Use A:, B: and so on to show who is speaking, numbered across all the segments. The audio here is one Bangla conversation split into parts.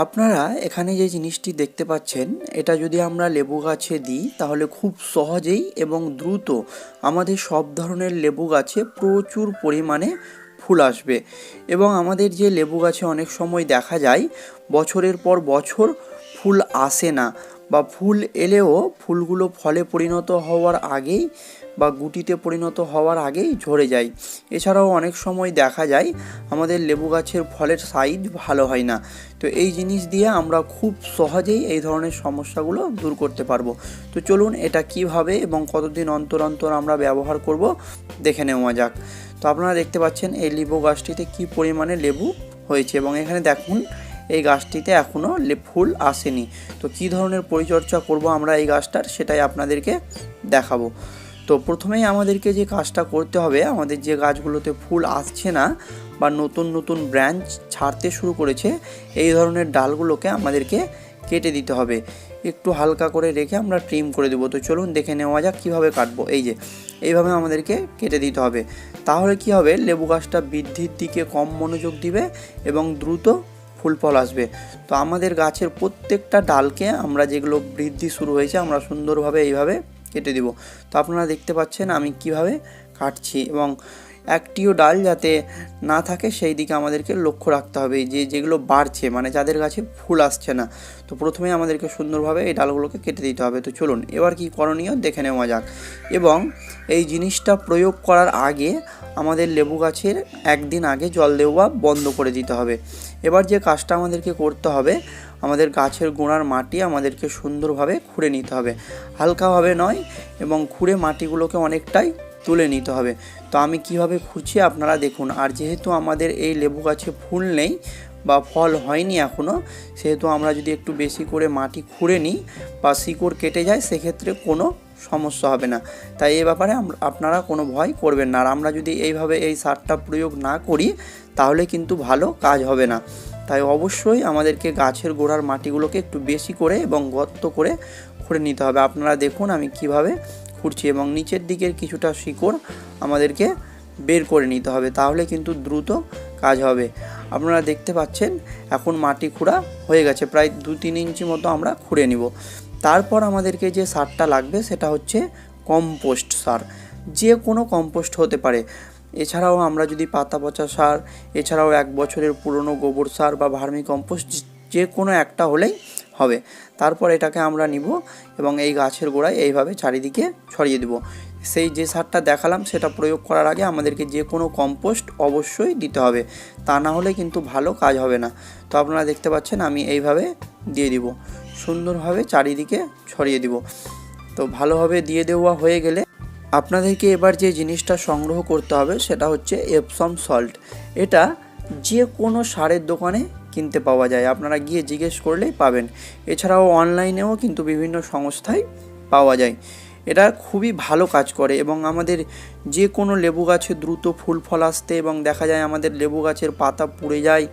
A: আপনারা এখানে যে জিনিসটি দেখতে পাচ্ছেন, এটা যদি আমরা লেবু গাছে দিই তাহলে খুব সহজেই এবং দ্রুত আমাদের সব ধরনের লেবু গাছে প্রচুর পরিমাণে ফুল আসবে। এবং আমাদের যে লেবু গাছে অনেক সময় দেখা যায় বছরের পর বছর ফুল আসে না, বা ফুল এলেও ফুলগুলো ফলে পরিণত হওয়ার আগেই বা গুটিতে পরিণত হওয়ার আগেই ঝরে যায়। এছাড়াও অনেক সময় দেখা যায় আমাদের লেবু গাছের ফলের সাইজ ভালো হয় না। তো এই জিনিস দিয়ে আমরা খুব সহজেই এই ধরনের সমস্যাগুলো দূর করতে পারবো। তো চলুন এটা কিভাবে এবং কতদিন অন্তর অন্তর আমরা ব্যবহার করব দেখে নেওয়া যাক। তো আপনারা দেখতে পাচ্ছেন এই লেবু গাছটিতে কি পরিমাণে লেবু হয়েছে, এবং এখানে দেখুন এই গাছটিতে এখনও ফুল আসেনি। তো কী ধরনের পরিচর্যা করব আমরা এই গাছটার, সেটাই আপনাদেরকে দেখাবো। তো প্রথমেই আমাদেরকে যে কাজটা করতে হবে, আমাদের যে গাছগুলোতে ফুল আসছে না বা নতুন নতুন ব্রাঞ্চ ছাড়তে শুরু করেছে, এই ধরনের ডালগুলোকে আমাদেরকে কেটে দিতে হবে। একটু হালকা করে রেখে আমরা ট্রিম করে দেবো। তো চলুন দেখে নেওয়া যাক কীভাবে কাটবো। এই যে এইভাবে আমাদেরকে কেটে দিতে হবে। তাহলে কি হবে, লেবু গাছটা বৃদ্ধির দিকে কম মনোযোগ দিবে এবং দ্রুত ফুল ফল আসবে। তো আমাদের গাছের প্রত্যেকটা ডালকে আমরা যেগুলো বৃদ্ধি শুরু হয়েছে আমরা সুন্দরভাবে এইভাবে কেটে দিব। তো আপনারা দেখতে পাচ্ছেন আমি কিভাবে কাটছি, এবং একটিও ডাল যাতে না থাকে সেই দিকে আমাদেরকে লক্ষ্য রাখতে হবে, যেগুলো বাড়ছে মানে যাদের গাছে ফুল আসছে না। তো প্রথমে আমাদেরকে সুন্দরভাবে এই ডালগুলোকে কেটে দিতে হবে। তো চলুন এবার কি করণীয় দেখে নেওয়া যাক। এবং এই জিনিসটা প্রয়োগ করার আগে আমাদের লেবু গাছের একদিন আগে জল দেওয়া বন্ধ করে দিতে হবে। এবার যে কাজটা আমাদেরকে করতে হবে, আমাদের গাছের গোড়ার মাটি আমাদেরকে সুন্দরভাবে খুঁড়ে নিতে হবে, হালকাভাবে নয়, এবং খুঁড়ে মাটিগুলোকে অনেকটাই তুলে নিতে হবে। তো আমি কিভাবে খুঁড়ছি আপনারা দেখুন। আর যেহেতু আমাদের এই লেবু গাছে ফুল নেই বা ফল হয়নি এখনও, সেহেতু আমরা যদি একটু বেশি করে মাটি খুঁড়ে নিই বা শিকড় কেটে যায় সেক্ষেত্রে কোনো সমস্যা হবে না। তাই এই ব্যাপারে আপনারা কোনো ভয় করবেন না। আর আমরা যদি এইভাবে এই সারটা প্রয়োগ না করি তাহলে কিন্তু ভালো কাজ হবে না। তাই অবশ্যই আমাদেরকে গাছের গোড়ার মাটিগুলোকে একটু বেশি করে এবং গর্ত করে খুঁড়ে নিতে হবে। আপনারা দেখুন আমি কিভাবে খুঁড়ছি, এবং নিচের দিকের কিছুটা শিকড় আমাদেরকে বের করে নিতে হবে, তাহলে কিন্তু দ্রুত কাজ হবে। আপনারা দেখতে পাচ্ছেন এখন মাটি খুঁড়া হয়ে গেছে, প্রায় 2-3 ইঞ্চি মতো আমরা খুঁড়ে নিব। তারপর আমাদেরকে যে সারটা লাগবে সেটা হচ্ছে কম্পোস্ট সার। যে কোনো কম্পোস্ট হতে পারে। এছাড়াও আমরা যদি পাতা পচা সার, এছাড়াও 1 বছরের পুরনো গোবর সার বা ভার্মি কম্পোস্ট, যে কোনো একটা হলেই হবে। তারপর এটাকে আমরা নিব এবং এই গাছের গোড়ায় এইভাবে চারিদিকে ছড়িয়ে দেব। সেই যে সারটা দেখালাম সেটা প্রয়োগ করার আগে আমাদেরকে যে কোনো কম্পোস্ট অবশ্যই দিতে হবে, তা না হলে কিন্তু ভালো কাজ হবে না। তো আপনারা দেখতে পাচ্ছেন আমি এইভাবে দিয়ে দিব, সুন্দরভাবে চারিদিকে ছড়িয়ে দিব। তো ভালোভাবে দিয়ে দেওয়া হয়ে গেলে আপনাদেরকে এবার যে জিনিসটা সংগ্রহ করতে হবে সেটা হচ্ছে এপসম সল্ট। এটা যে কোনো সারের দোকানে কিনতে পাওয়া যায়, আপনারা গিয়ে জিজ্ঞেস করলেই পাবেন। এছাড়াও অনলাইনেও কিন্তু বিভিন্ন সংস্থায় পাওয়া যায়। এটা খুবই ভালো কাজ করে এবং আমাদের যে কোনো লেবু গাছে দ্রুত ফুল ফল আসতে, এবং দেখা যায় আমাদের লেবু গাছের পাতা পুড়ে যায়,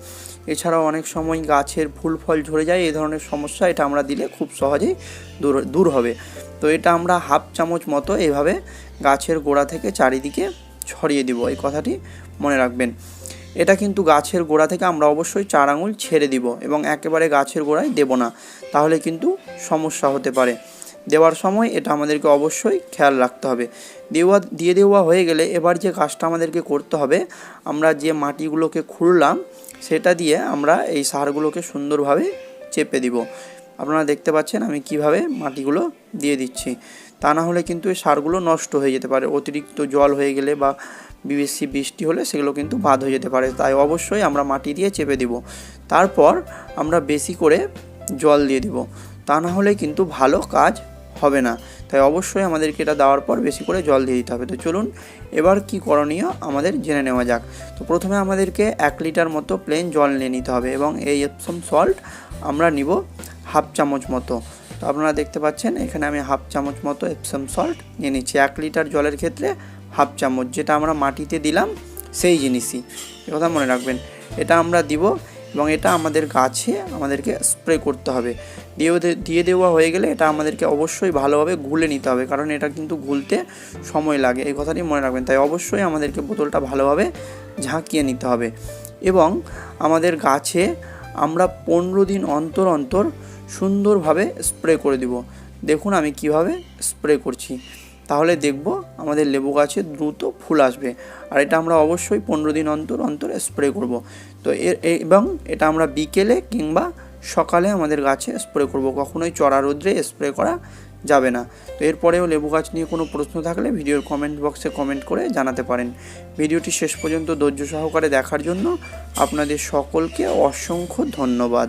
A: এছাড়াও অনেক সময় গাছের ফুল ফল ঝরে যায়, এই ধরনের সমস্যা এটা আমরা দিলে খুব সহজেই দূর হবে। তো এটা আমরা 1/2 চামচ মতো এইভাবে গাছের গোড়া থেকে চারিদিকে ছড়িয়ে দিব, এই কথাটি মনে রাখবেন। এটা কিন্তু গাছের গোড়া থেকে আমরা অবশ্যই 4 আঙুল ছেড়ে দিব এবং একেবারে গাছের গোড়ায় দেব না, তাহলে কিন্তু সমস্যা হতে পারে। দেওয়ার সময় এটা আমাদেরকে অবশ্যই খেয়াল রাখতে হবে। দিয়ে দেওয়া হয়ে গেলে এবার যে কাজটা আমাদেরকে করতে হবে, আমরা যে মাটিগুলোকে খুঁড়লাম সেটা দিয়ে আমরা এই সারগুলোকে সুন্দরভাবে চেপে দিব। আপনারা দেখতে পাচ্ছেন আমি কিভাবে মাটিগুলো দিয়ে দিচ্ছি, তা না হলে কিন্তু এই সারগুলো নষ্ট হয়ে যেতে পারে। অতিরিক্ত জল হয়ে গেলে বা বেশি বৃষ্টি হলে সেগুলো কিন্তু বাদ হয়ে যেতে পারে, তাই অবশ্যই আমরা মাটি দিয়ে চেপে দিব। তারপর আমরা বেশি করে জল দিয়ে দিব, তা না হলে কিন্তু ভালো কাজ হবে না। তাই অবশ্যই আমাদেরকে এটা দেওয়ার পর বেশি করে জল দিয়ে দিতে হবে। তো চলুন এবার কি করণীয় আমাদের জেনে নেওয়া যাক। তো প্রথমে আমাদেরকে 1 লিটার মতো প্লেন জল নিয়ে নিতে হবে এবং এই এপসম সল্ট আমরা নিব 1/2 চামচ মতো। তো আপনারা দেখতে পাচ্ছেন এখানে আমি 1/2 চামচ মতো এপসম সল্ট নিয়ে নিচ্ছি। 1 লিটার জলের ক্ষেত্রে 1/2 চামচ, যেটা আমরা মাটিতে দিলাম সেই জিনিসই, কথা মনে রাখবেন। এটা আমরা দিব এবং এটা আমাদের গাছে আমাদেরকে স্প্রে করতে হবে। দিয়ে দেওয়া হয়ে গেলে এটা আমাদেরকে অবশ্যই ভালোভাবে গুলে নিতে হবে, কারণ এটা কিন্তু গুলতে সময় লাগে, এই কথাটি মনে রাখবেন। তাই অবশ্যই আমাদেরকে বোতলটা ভালোভাবে ঝাঁকিয়ে নিতে হবে এবং আমাদের গাছে আমরা 15 দিন অন্তর অন্তর সুন্দরভাবে স্প্রে করে দিব। দেখুন আমি কিভাবে স্প্রে করছি, তাহলে দেখব আমাদের লেবু গাছে দ্রুত ফুল আসবে। আর এটা আমরা অবশ্যই 15 দিন অন্তর অন্তর স্প্রে করব। তো এবং এটা আমরা বিকেলে কিংবা সকালে আমাদের গাছে স্প্রে করব, কখনোই চড়া রোদ্রে স্প্রে করা যাবে না। তো এরপরেও লেবু গাছ নিয়ে কোনো প্রশ্ন থাকলে ভিডিওর কমেন্ট বক্সে কমেন্ট করে জানাতে পারেন। ভিডিওটি শেষ পর্যন্ত ধৈর্য সহকারে দেখার জন্য আপনাদের সকলকে অসংখ্য ধন্যবাদ।